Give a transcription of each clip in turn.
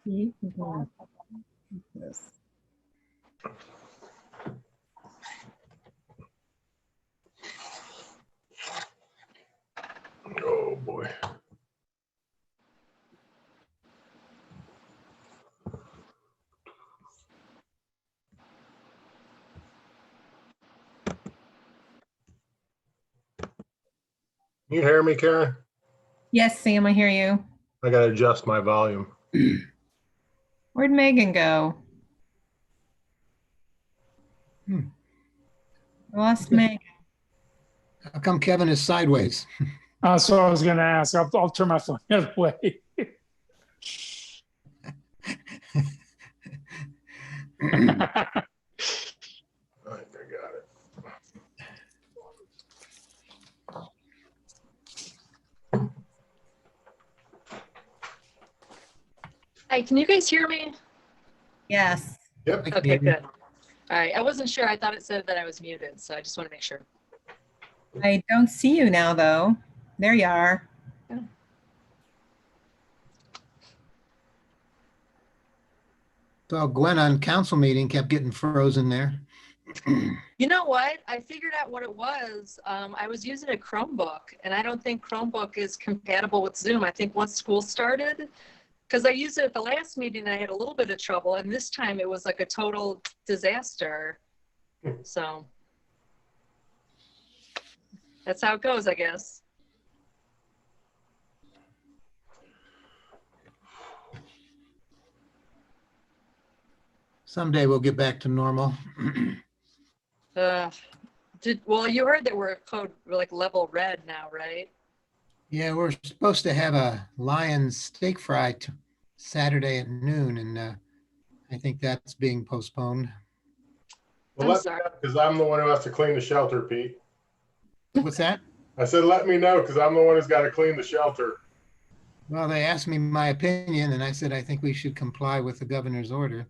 Yes. Oh boy. You hear me, Karen? Yes, Sam, I hear you. I gotta adjust my volume. Where'd Megan go? Hmm. I lost Megan. How come Kevin is sideways? So I was going to ask. I'll turn my phone the other way. I think I got it. Hi, can you guys hear me? Yes. Yep. Okay, good. All right, I wasn't sure. I thought it said that I was muted, so I just want to make sure. I don't see you now, though. There you are. So Gwen on council meeting kept getting frozen there. You know what? I figured out what it was. I was using a Chromebook, and I don't think Chromebook is compatible with Zoom. I think once school started, because I used it at the last meeting, I had a little bit of trouble, and this time it was like a total disaster. So that's how it goes, I guess. Someday we'll get back to normal. Well, you heard that we're code like level red now, right? Yeah, we're supposed to have a Lions steak fry Saturday at noon, and I think that's being postponed. Well, I'm let me sorry. know, because I'm the one who has to clean the shelter, Pete. What's that? I said, let me know, because I'm the one who's got to clean the shelter. Well, they asked me my opinion, and I said I think we should comply with the governor's order.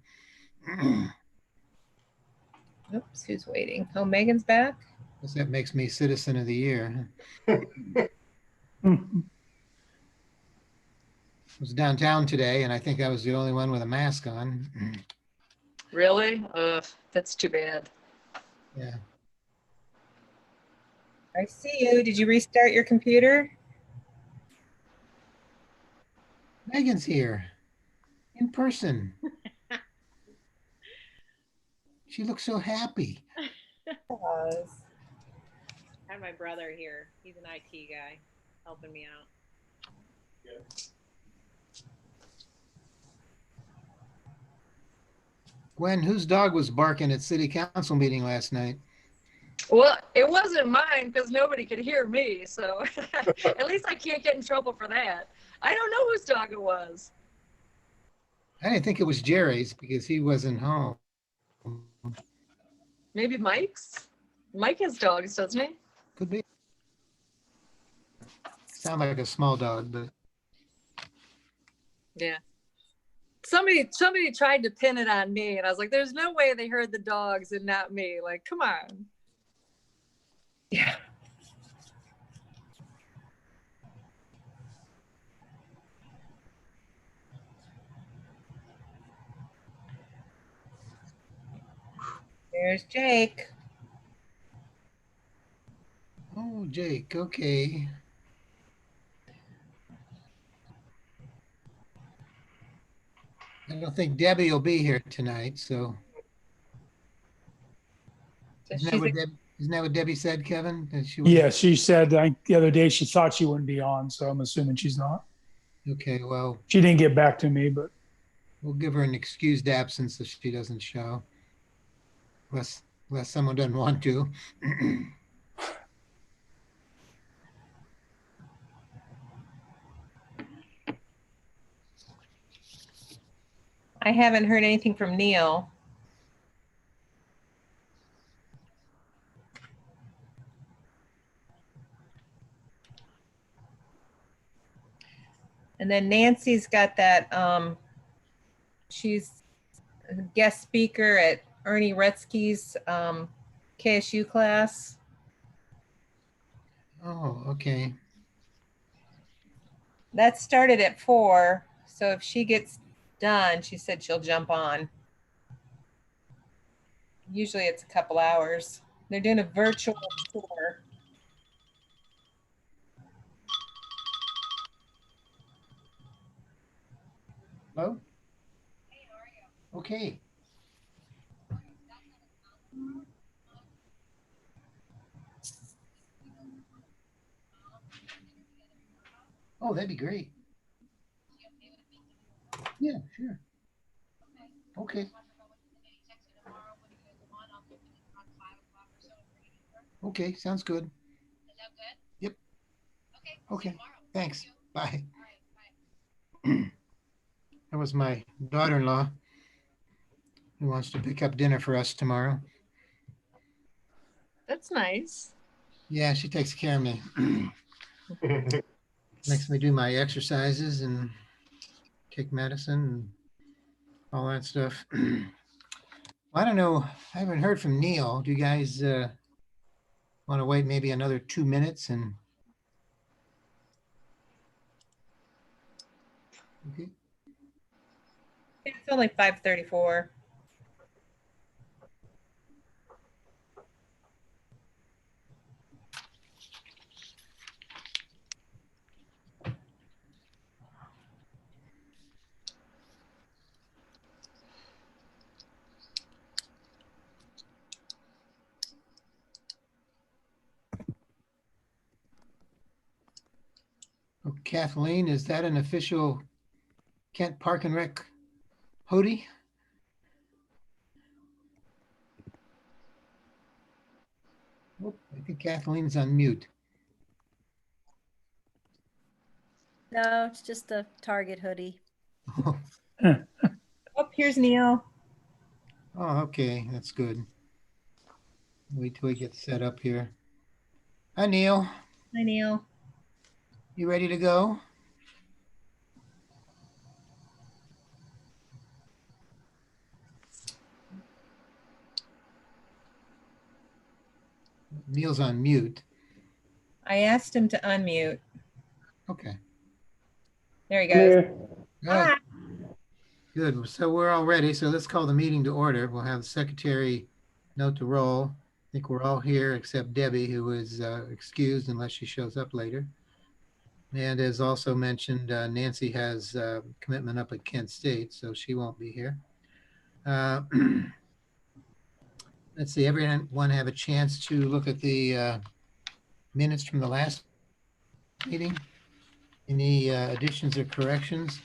Oops, who's waiting? Oh, Megan's back? Guess that makes me citizen of the year. I was downtown today, and I think I was the only one with a mask on. Really? That's too bad. Yeah. I see you. Did you restart your computer? Megan's here in person. She looks so happy. Pause. I had my brother here. He's an IT guy helping me out. Gwen, whose dog was barking at city council meeting last night? Well, it wasn't mine because nobody could hear me. So at least I can't get in trouble for that. I don't know whose dog it was. I didn't think it was Jerry's because he wasn't home. Maybe Mike's? Mike has dogs, doesn't he? Could be. Sound like a small dog, but Yeah. Somebody tried to pin it on me, and I was like, there's no way they heard the dogs and not me. Like, come on. Yeah. There's Jake. oh, Jake, okay. I don't think Debbie will be here tonight, so. So Isn't that what Debbie said, Kevin? That she Yeah, she said the other day she thought she wouldn't be on, so I'm assuming she's not. Okay, well, She didn't get back to me, but we'll give her an excused absence if she doesn't show. Unless someone doesn't want to. I haven't heard anything from Neil. And then Nancy's got that, she's a guest speaker at Ernie Retzky's KSU class. Oh, okay. That started at 4. So if she gets done, she said she'll jump on. Usually it's a couple hours. They're doing a virtual tour. Hello? Okay. Oh, that'd be great. Yeah, sure. Okay. Okay, sounds good. Yep. Okay, thanks. Bye. That was my daughter-in-law who wants to pick up dinner for us tomorrow. That's nice. Yeah, she takes care of me. Makes me do my exercises and take medicine and all that stuff. Well, I don't know. I haven't heard from Neil. Do you guys want to wait maybe another 2 minutes and? Okay. It's only 5:34. Oh, Kathleen, is that an official Kent Park and Rec hoodie? Oh, I think Kathleen's on mute. No, it's just a Target hoodie. Oh, Oh, here's Neil. okay, that's good. Wait till we get set up here. Hi, Neil. Hi, Neil. You ready to go? Neil's on mute. I asked him to unmute. Okay. There he goes. Oh, Hi. good. So we're all ready. So let's call the meeting to order. We'll have the secretary note the roll. I think we're all here except Debbie, who is excused unless she shows up later. And as also mentioned, Nancy has commitment up at Kent State, so she won't be here. Let's see, everyone have a chance to look at the minutes from the last meeting? Any additions or corrections?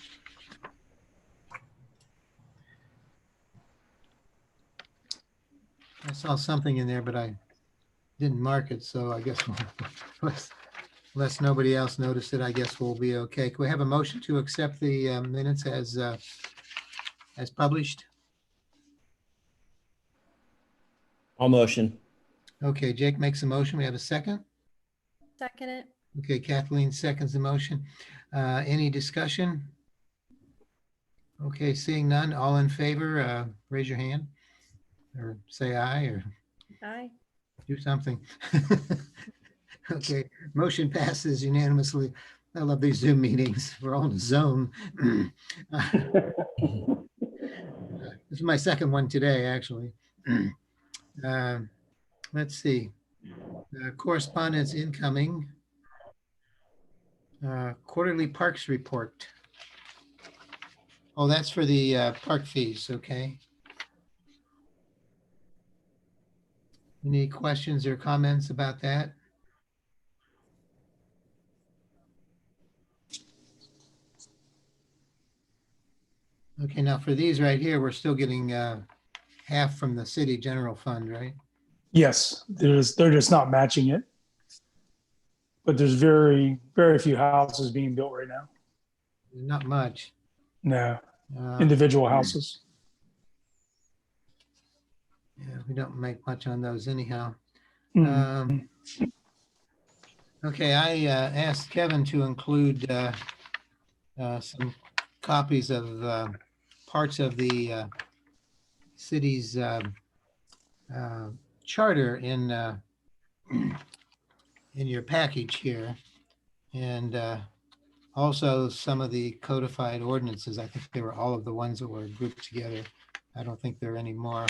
I saw something in there, but I didn't mark it, so I guess unless nobody else noticed it, I guess we'll be okay. Can we have a motion to accept the minutes as published? I'll motion. Okay, Jake makes a motion. We have a second. Second it. Okay, Kathleen seconds the motion. Any discussion? Okay, seeing none, all in favor, raise your hand or say aye or Aye. do something. Okay, motion passes unanimously. I love these Zoom meetings. We're all in a zone. This is my second one today, actually. Let's see. Correspondence incoming. Quarterly parks report. Oh, that's for the park fees, okay. Any questions or comments about that? Okay, now for these right here, we're still getting half from the city general fund, right? Yes, they're just not matching it. But there's very, very few houses being built right now. Not much. No, Uh, individual houses. Yeah, we don't make much on those anyhow. Mm. Okay, I asked Kevin to include some copies of parts of the city's charter in your package here. And also some of the codified ordinances. I think they were all of the ones that were grouped together. I don't think there are any more.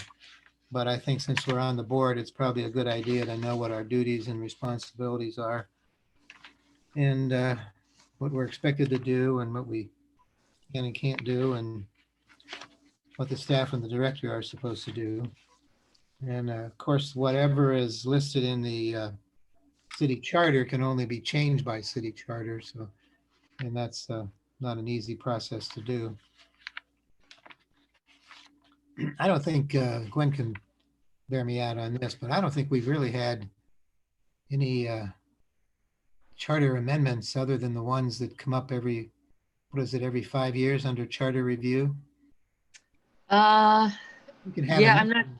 But I think since we're on the board, it's probably a good idea to know what our duties and responsibilities are and what we're expected to do and what we can and can't do and what the staff and the director are supposed to do. And of course, whatever is listed in the city charter can only be changed by city charter. So, and that's not an easy process to do. I don't think Gwen can bear me out on this, but I don't think we've really had any charter amendments other than the ones that come up every 5 years under charter review. We can have Yeah, an-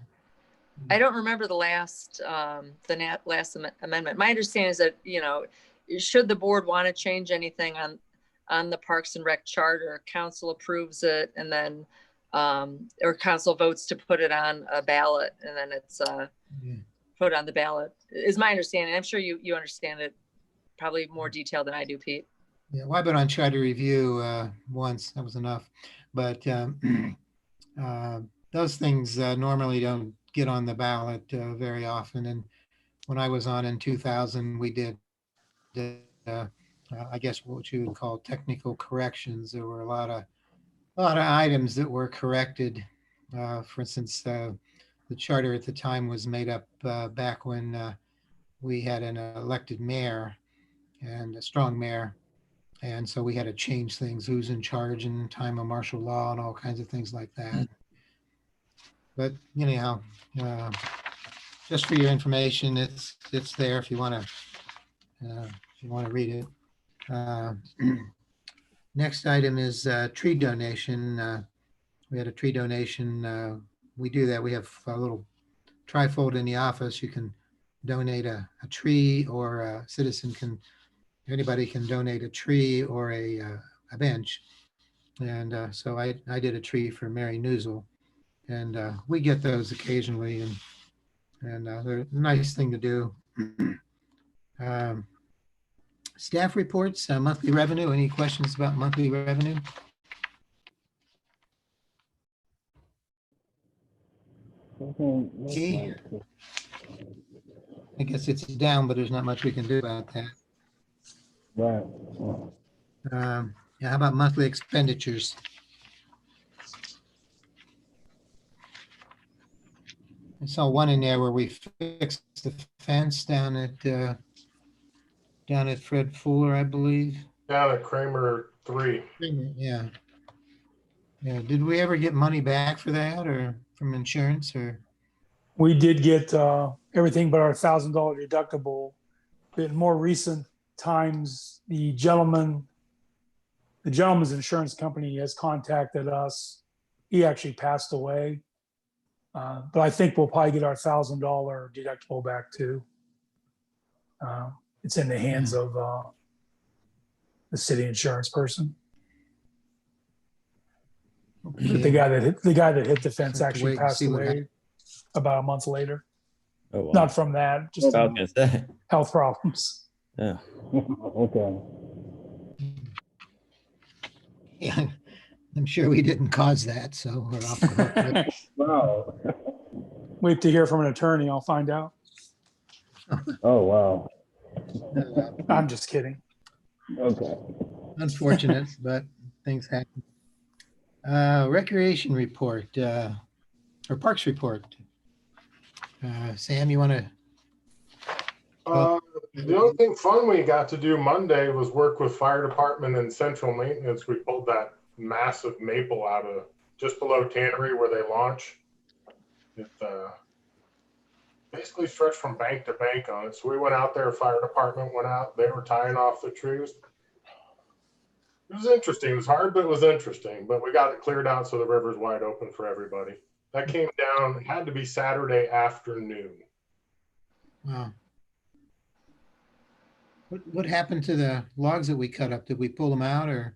I don't remember the last amendment. My understanding is that, should the board want to change anything on the Parks and Rec charter, council approves it and then, or council votes to put it on a ballot and then it's put on the ballot, is my understanding. I'm sure you understand it probably more detail than I do, Pete. Yeah, well, I've been on charter review once, that was enough. But those things normally don't get on the ballot very often. And when I was on in 2000, we did, I guess what you would call technical corrections. There were a lot of items that were corrected. For instance, the charter at the time was made up back when we had an elected mayor and a strong mayor. And so we had to change things, who's in charge and time of martial law and all kinds of things like that. But anyhow, just for your information, it's there if you want to read it. Next item is tree donation. We had a tree donation. We do that. We have a little trifold in the office. You can donate a tree, or a citizen anybody can donate a tree or a bench. And so I did a tree for Mary Newsel, and we get those occasionally, and they're a nice thing to do. Staff reports, monthly revenue. Any questions about monthly revenue? Okay. I guess it's down, but there's not much we can do about that. Right. Yeah, how about monthly expenditures? I saw one in there where we fixed the fence down at Fred Fuller, I believe. Down at Kramer 3. Yeah. Yeah. Did we ever get money back for that, or from insurance, or? We did get everything but our $1,000 deductible. In more recent times, the gentleman's insurance company has contacted us. He actually passed away. But I think we'll probably get our $1,000 deductible back too. It's in the hands of the city insurance person. Okay. But the guy that hit the fence Have to actually wait and passed see what away about a month later. Oh, wow. Not from that, just I was gonna say. health problems. Yeah. Okay. Yeah, I'm sure we didn't cause that, so we're off the hook. Wow. Wait to hear from an attorney. I'll find out. Oh, wow. I'm just kidding. Okay. Unfortunate, but things happen. Recreation report, or parks report. Sam, you want to? The only thing fun we got to do Monday was work with fire department and central maintenance. We pulled that massive maple out of just below Tannery where they launch. It basically stretched from bank to bank on it. So we went out there, fire department went out, they were tying off the trees. It was interesting. It was hard, but it was interesting. But we got it cleared out so the river's wide open for everybody. That came down, it had to be Saturday afternoon. Wow. What happened to the logs that we cut up? Did we pull them out, or?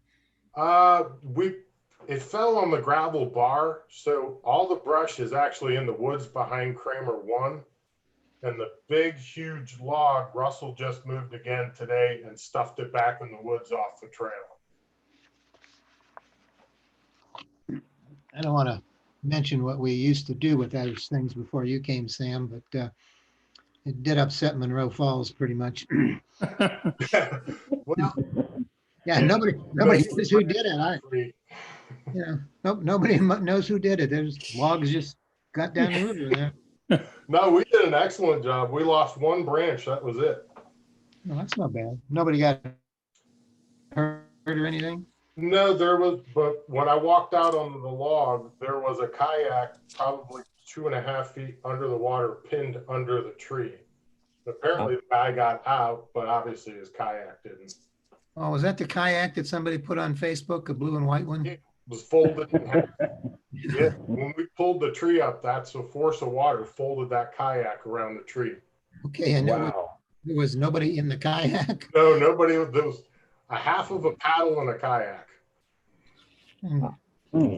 It fell on the gravel bar, so all the brush is actually in the woods behind Kramer 1. And the big, huge log, Russell just moved again today and stuffed it back in the woods off the trail. I don't want to mention what we used to do with those things before you came, Sam, but it did upset Monroe Falls pretty much. Well, Yeah, nobody knows who did it. Nobody knows who did it. There's logs just got down the river there. no, we did an excellent job. We lost one branch. That was it. No, that's not bad. Nobody got hurt or anything? No, there was, but when I walked out on the log, there was a kayak probably 2.5 feet under the water, pinned under the tree. Apparently, the guy got out, but obviously his kayak didn't. Oh, was that the kayak that somebody put on Facebook, a blue and white one? It was folded in half. Yeah, when we pulled the tree up, that's the force of water folded that kayak around the tree. Okay, and Wow. there was nobody in the kayak? No, nobody. There was a half of a paddle and a kayak. Hmm. Hmm.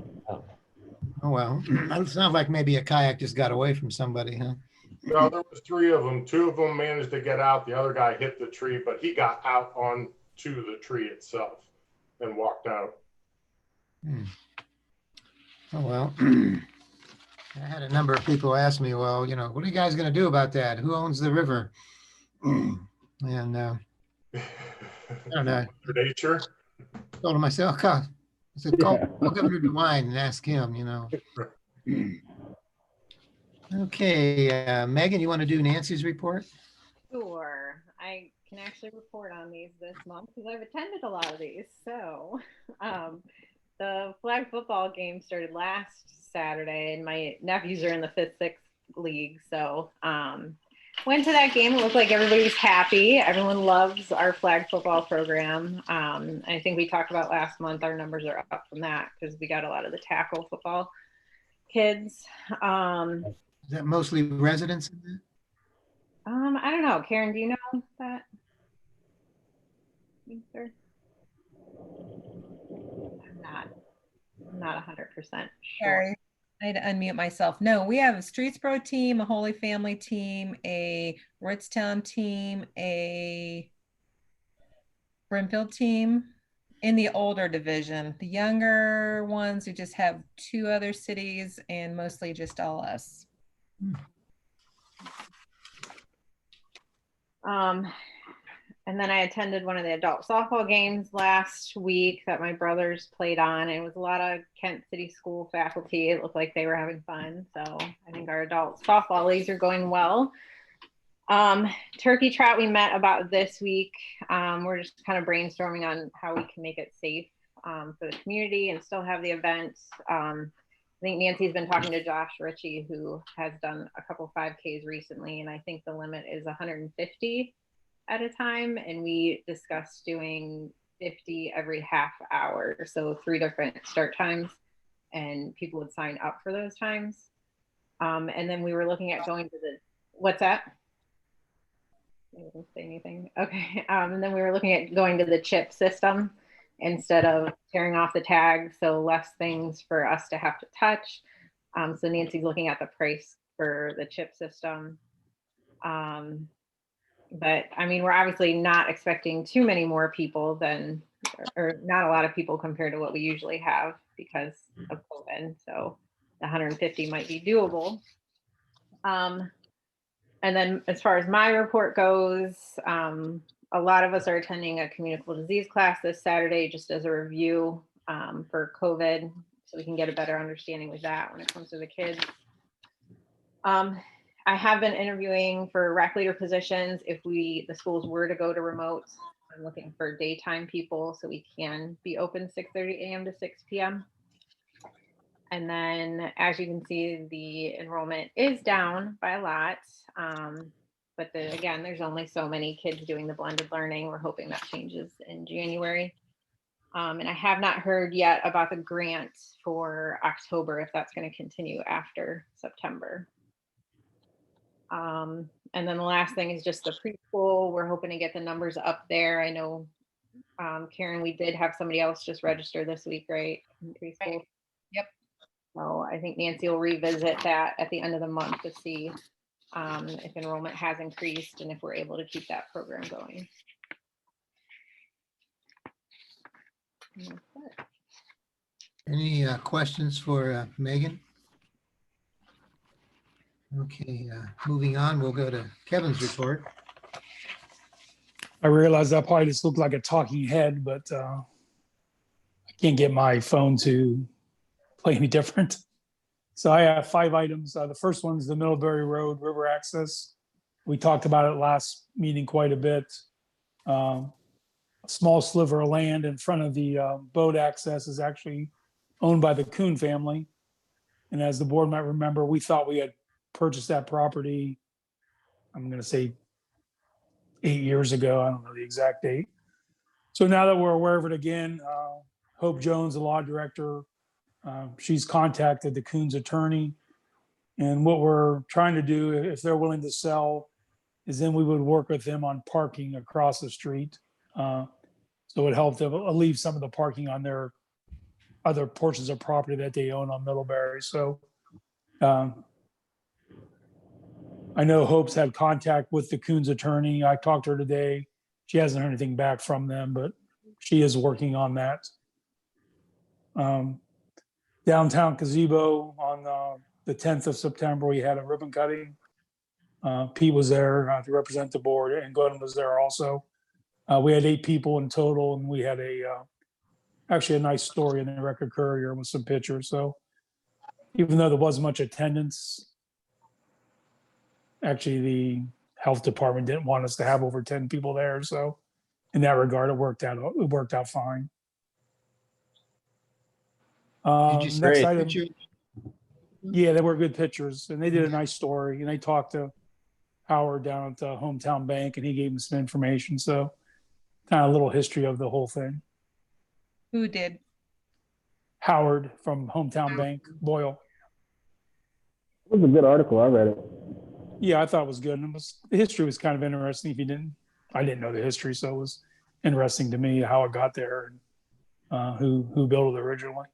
Oh, well, it sounds like maybe a kayak just got away from somebody, huh? No, there was 3 of them. 2 of them managed to get out. The other guy hit the tree, but he got out onto the tree itself and walked out. Hmm. Oh, well, I had a number of people ask me, well, what are you guys going to do about that? Who owns the river? And I don't know. Nature. Told him myself, I said, call Governor DeWine and ask him, Okay, Megan, you want to do Nancy's report? Sure. I can actually report on these this month because I've attended a lot of these. So the flag football game started last Saturday, and my nephews are in the 5th, 6th league. So went to that game. It looked like everybody was happy. Everyone loves our flag football program. I think we talked about last month. Our numbers are up from that because we got a lot of the tackle football kids. Is that mostly residents in that? I don't know. Karen, do you know that? Answer? I'm not 100% sure. Sorry, I had to unmute myself. No, we have a Streetsboro team, a Holy Family team, a Ritztown team, a Brimfield team in the older division. The younger ones, we just have 2 other cities and mostly just all us. And then I attended one of the adult softball games last week that my brothers played on. It was a lot of Kent City School faculty. It looked like they were having fun. So I think our adult softball leagues are going well. Turkey trot we met about this week. We're just kind of brainstorming on how we can make it safe for the community and still have the event. I think Nancy's been talking to Josh Ritchie, who has done a couple 5Ks recently, and I think the limit is 150 at a time, and we discussed doing 50 every half hour, so 3 different start times, and people would sign up for those times. And then we were looking at going to the, what's that? I didn't say anything. Okay. And then we were looking at going to the chip system instead of tearing off the tag, so less things for us to have to touch. So Nancy's looking at the price for the chip system. But I mean, we're obviously not expecting too many more people than, or not a lot of people compared to what we usually have because of COVID. So the 150 might be doable. And then as far as my report goes, a lot of us are attending a communicable disease class this Saturday just as a review for COVID, so we can get a better understanding with that when it comes to the kids. I have been interviewing for rec leader positions. If the schools were to go to remote, I'm looking for daytime people so we can be open 6:30 a.m. to 6 p.m. And then, as you can see, the enrollment is down by a lot. But again, there's only so many kids doing the blended learning. We're hoping that changes in January. And I have not heard yet about the grant for October, if that's going to continue after September. And then the last thing is just the preschool. We're hoping to get the numbers up there. I know, Karen, we did have somebody else just register this week, right? In preschool. Right. Yep. So I think Nancy will revisit that at the end of the month to see if enrollment has increased and if we're able to keep that program going. Any questions for Megan? Okay, moving on, we'll go to Kevin's report. I realize I probably just look like a talking head, but I can't get my phone to play any different. So I have 5 items. The first one's the Middlebury Road river access. We talked about it last meeting quite a bit. A small sliver of land in front of the boat access is actually owned by the Kuhn family. And as the board might remember, we thought we had purchased that property, I'm going to say 8 years ago. I don't know the exact date. So now that we're aware of it again, Hope Jones, the law director, she's contacted the Kuhn's attorney. And what we're trying to do, if they're willing to sell, is then we would work with them on parking across the street. So it would help them alleviate some of the parking on their other portions of property that they own on Middlebury. So I know Hope's had contact with the Kuhn's attorney. I talked to her today. She hasn't heard anything back from them, but she is working on that. Downtown Gazebo on the 10th of September, we had a ribbon cutting. Pete was there to represent the board, and Gordon was there also. We had 8 people in total, and we had actually a nice story in the Record Courier with some pictures. So even though there wasn't much attendance, actually the health department didn't want us to have over 10 people there. So in that regard, it worked out fine. Did you see Next Great. item. picture? Yeah, they were good pictures, and they did a nice story. And they talked to Howard down at the Hometown Bank, and he gave them some information. So kind of a little history of the whole thing. Who did? Howard from Hometown Bank, Boyle. It was a good article. I read it. Yeah, I thought it was good. And the history was kind of interesting. I didn't know the history, so it was interesting to me how it got there and who built it originally.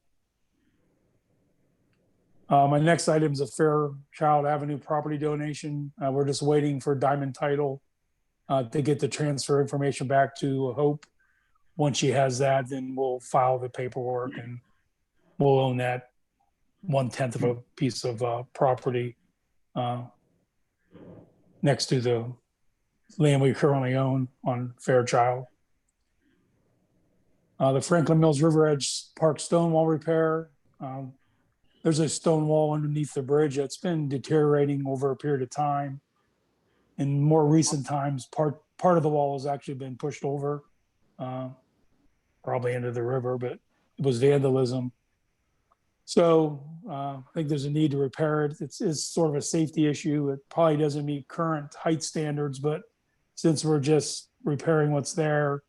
My next item is a Fairchild Avenue property donation. We're just waiting for Diamond Title to get the transfer information back to Hope. Once she has that, then we'll file the paperwork and we'll own that 1/10 of a piece of property next to the land we currently own on Fairchild. The Franklin Mills River Edge Park Stonewall repair. There's a stone wall underneath the bridge that's been deteriorating over a period of time. In more recent times, part of the wall has actually been pushed over, probably into the river, but it was vandalism. So I think there's a need to repair it. It's sort of a safety issue. It probably doesn't meet current height standards, but since we're just repairing what's there,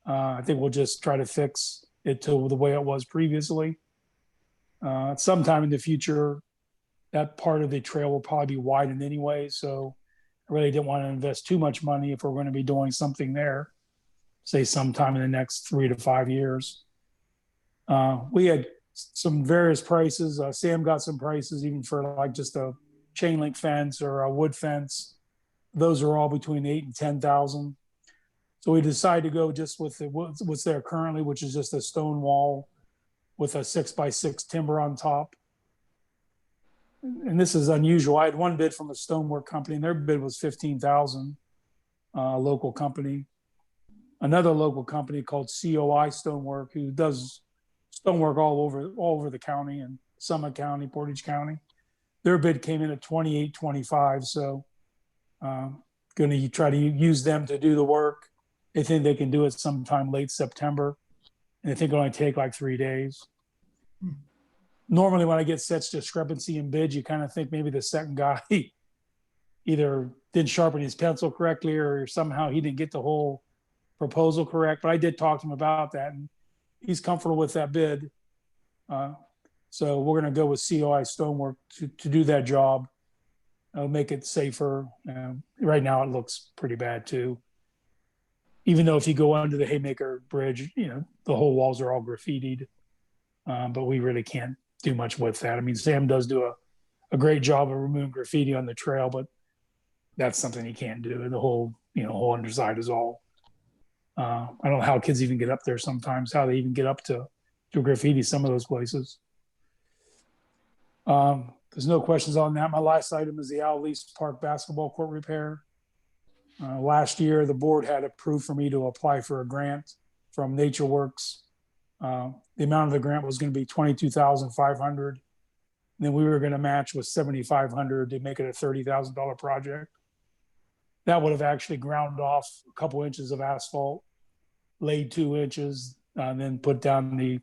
I think we'll just try to fix it to the way it was previously. Sometime in the future, that part of the trail will probably be widened anyway. So I really didn't want to invest too much money if we're going to be doing something there, say sometime in the next 3 to 5 years. We had some various prices. Sam got some prices even for like just a chain link fence or a wood fence. Those are all between 8,000 and 10,000. So we decided to go just with what's there currently, which is just a stone wall with a 6x6 timber on top. And this is unusual. I had one bid from a stonework company, and their bid was 15,000. Local company. Another local company called COI Stonework, who does stonework all over the county and Summit County, Portage County. Their bid came in at 28.25. So going to try to use them to do the work. They think they can do it sometime late September. And I think it'll only take like 3 days. Normally when I get such discrepancy in bids, you kind of think maybe the second guy either didn't sharpen his pencil correctly or somehow he didn't get the whole proposal correct. But I did talk to him about that, and he's comfortable with that bid. So we're going to go with COI Stonework to do that job. Make it safer. Right now it looks pretty bad too. Even though if you go under the Haymaker Bridge, the whole walls are all graffitied. But we really can't do much with that. I mean, Sam does do a great job of removing graffiti on the trail, but that's something he can't do. The whole underside is all. I don't know how kids even get up there sometimes, how they even get up to to graffiti some of those places. There's no questions on that. My last item is the Al Lease Park basketball court repair. Last year, the board had approved for me to apply for a grant from NatureWorks. The amount of the grant was going to be $22,500. Then we were going to match with $7,500 to make it a $30,000 project. That would have actually ground off a couple inches of asphalt, laid 2 inches, and then put down the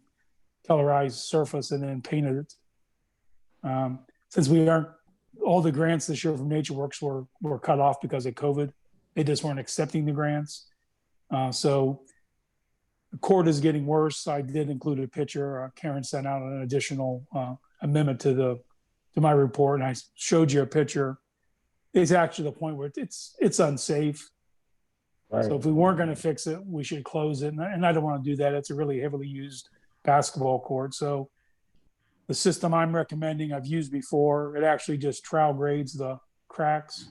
colorized surface and then painted it. Since we aren't, all the grants this year from NatureWorks were cut off because of COVID. They just weren't accepting the grants. So the court is getting worse. I did include a picture. Karen sent out an additional amendment to my report, and I showed you a picture. It's actually the point where it's unsafe. Right. So if we weren't going to fix it, we should close it. And I don't want to do that. It's a really heavily used basketball court. So the system I'm recommending, I've used before. It actually just trowel grades the cracks.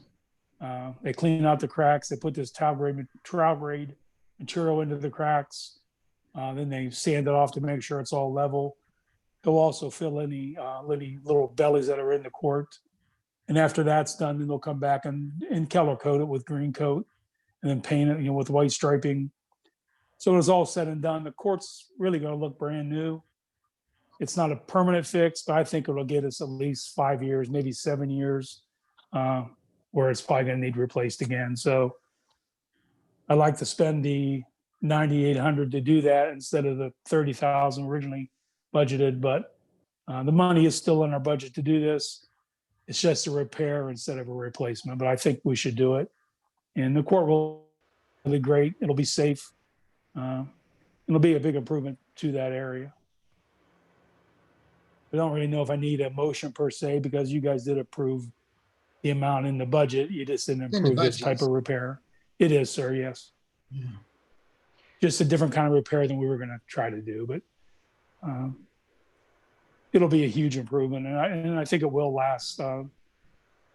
They clean out the cracks. They put this trowel grade material into the cracks. Then they sand it off to make sure it's all level. They'll also fill any little bellies that are in the court. And after that's done, then they'll come back and color coat it with green coat and then paint it, with white striping. So when it's all said and done, the court's really going to look brand new. It's not a permanent fix, but I think it'll get us at least 5 years, maybe 7 years, where it's probably going to need replaced again. So I'd like to spend the $9,800 to do that instead of the $30,000 originally budgeted. But the money is still in our budget to do this. It's just a repair instead of a replacement. But I think we should do it. And the court will be great. It'll be safe. It'll be a big improvement to that area. I don't really know if I need a motion per se because you guys did approve the amount in the budget. You just didn't in the approve this budget. type of repair. It is, sir. Yes. Yeah. Just a different kind of repair than we were going to try to do, but it'll be a huge improvement, and I think it will last.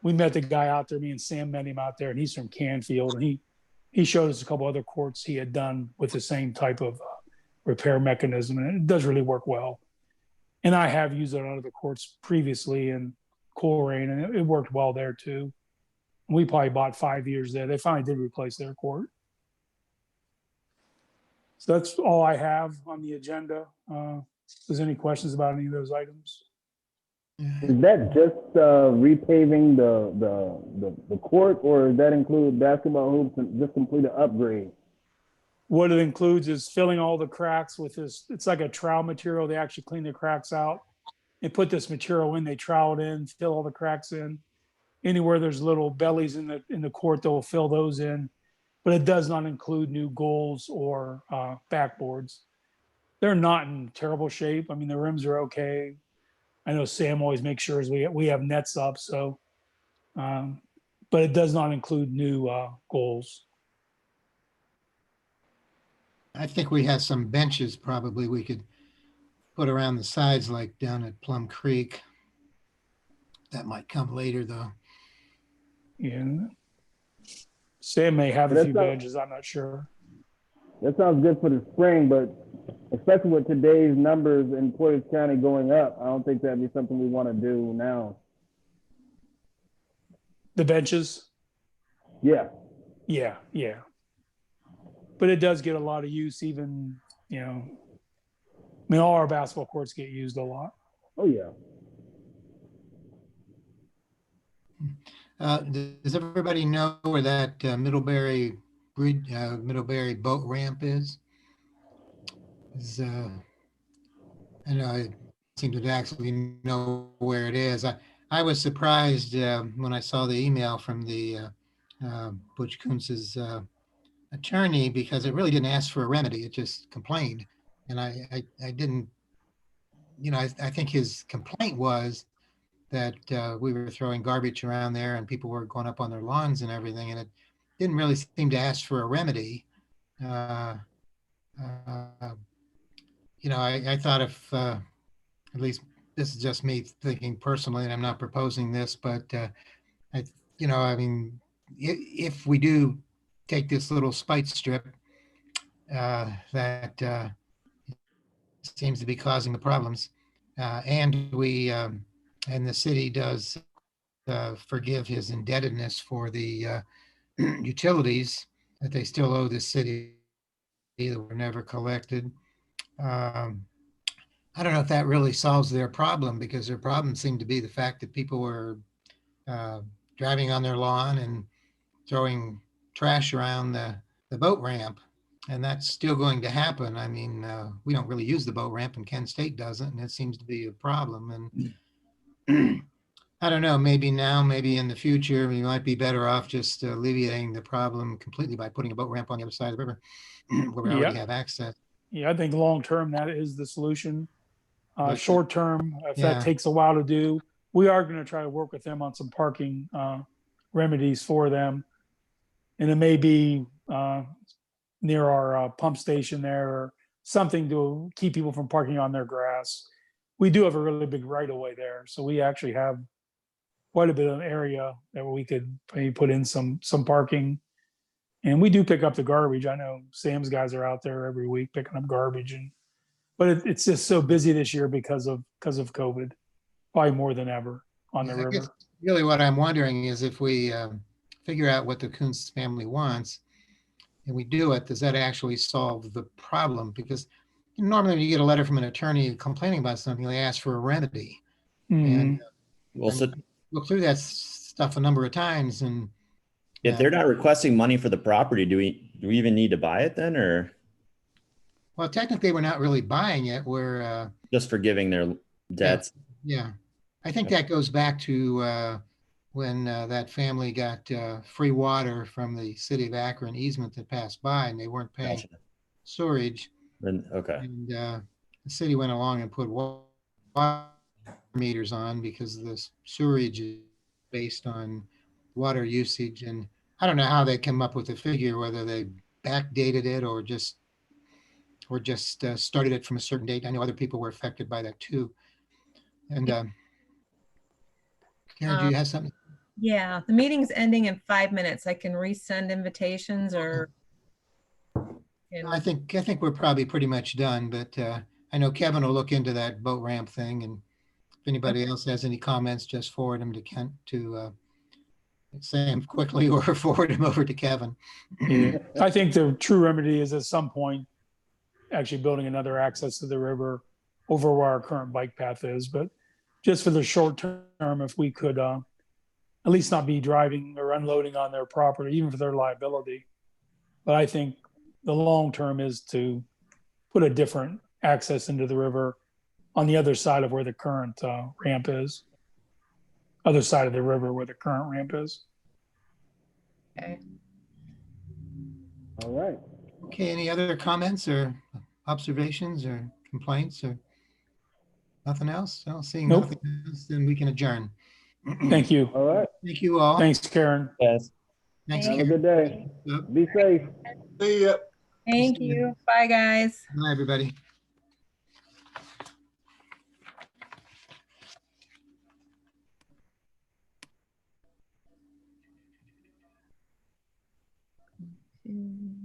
We met the guy out there. Me and Sam met him out there, and he's from Canfield, and he showed us a couple other courts he had done with the same type of repair mechanism, and it does really work well. And I have used it on other courts previously in Coleraine, and it worked well there too. We probably bought 5 years there. They finally did replace their court. So that's all I have on the agenda. If there's any questions about any of those items? Is that just repaving the court, or does that include basketball hoops and just complete an upgrade? What it includes is filling all the cracks with this. It's like a trowel material. They actually clean the cracks out. They put this material in, they trowel it in, fill all the cracks in. Anywhere there's little bellies in the court, they'll fill those in. But it does not include new goals or backboards. They're not in terrible shape. I mean, the rims are okay. I know Sam always makes sure we have nets up. So, but it does not include new goals. I think we have some benches probably we could put around the sides like down at Plum Creek. That might come later though. Yeah. Sam may have a few benches, I'm not sure. That sounds good for the spring, but especially with today's numbers in Portage County going up, I don't think that'd be something we want to do now. The benches? Yeah. Yeah. But it does get a lot of use even, I mean, all our basketball courts get used a lot. Oh, yeah. Does everybody know where that Middlebury Bridge, Middlebury boat ramp is? I know I seem to actually know where it is. I was surprised when I saw the email from the Butch Kuntz's attorney because it really didn't ask for a remedy. It just complained. And I didn't, I think his complaint was that we were throwing garbage around there and people were going up on their lawns and everything. And it didn't really seem to ask for a remedy. I thought if, at least this is just me thinking personally, and I'm not proposing this, but if we do take this little spite strip, that seems to be causing the problems. And the city does forgive his indebtedness for the utilities that they still owe the city that were never collected. I don't know if that really solves their problem, because their problem seemed to be the fact that people were driving on their lawn and throwing trash around the boat ramp. And that's still going to happen. I mean, we don't really use the boat ramp, and Kent State doesn't, and it seems to be a problem. And I don't know, maybe now, maybe in the future, we might be better off just alleviating the problem completely by putting a boat ramp on the other side of the river where we already Yeah. have access. Yeah, I think long term that is the solution. But, Short term, if yeah. that takes a while to do, we are going to try to work with them on some parking remedies for them. And it may be near our pump station there, or something to keep people from parking on their grass. We do have a really big right of way there, so we actually have quite a bit of area that we could maybe put in some parking. And we do pick up the garbage. I know Sam's guys are out there every week picking up garbage, but it's just so busy this year because of COVID, probably more than ever on the I guess river. really what I'm wondering is, if we figure out what the Kuntz family wants and we do it, does that actually solve the problem? Because normally when you get a letter from an attorney complaining about something, they ask for a remedy. And Well, so look through that stuff a number of times, and if they're not requesting money for the property, do we even need to buy it then, or well, technically we're not really buying it. We're just forgiving their debts? yeah. I think that goes back to when that family got free water from the city of Akron easement that passed by, and they weren't paying Gotcha. sewerage. Then okay. And the city went along and put water meters on, because the sewerage is based on water usage. And I don't know how they come up with the figure, whether they backdated it or just started it from a certain date. I know other people were affected by that too. And Karen, do you have something? Yeah, the meeting's ending in 5 minutes. I can resend invitations, or I think we're probably pretty much done, but I know Kevin will look into that boat ramp thing, and if anybody else has any comments, just forward them to Kent, to say them quickly, or forward them over to Kevin. Yeah. I think the true remedy is at some point actually building another access to the river over where our current bike path is. But just for the short term, if we could at least not be driving or unloading on their property, even for their liability. But I think the long term is to put a different access into the river on the other side of where the current ramp is. Other side of the river where the current ramp is. okay. All right. Okay, any other comments or observations or complaints, or nothing else? Well, seeing Nope. nothing else, then we can adjourn. Thank you. All right. Thank you all. Thanks, Karen. Yes. Thanks, Have a Karen. good day. Yep. Be safe. See ya. Thank you. Bye, guys. Bye, everybody. Mm.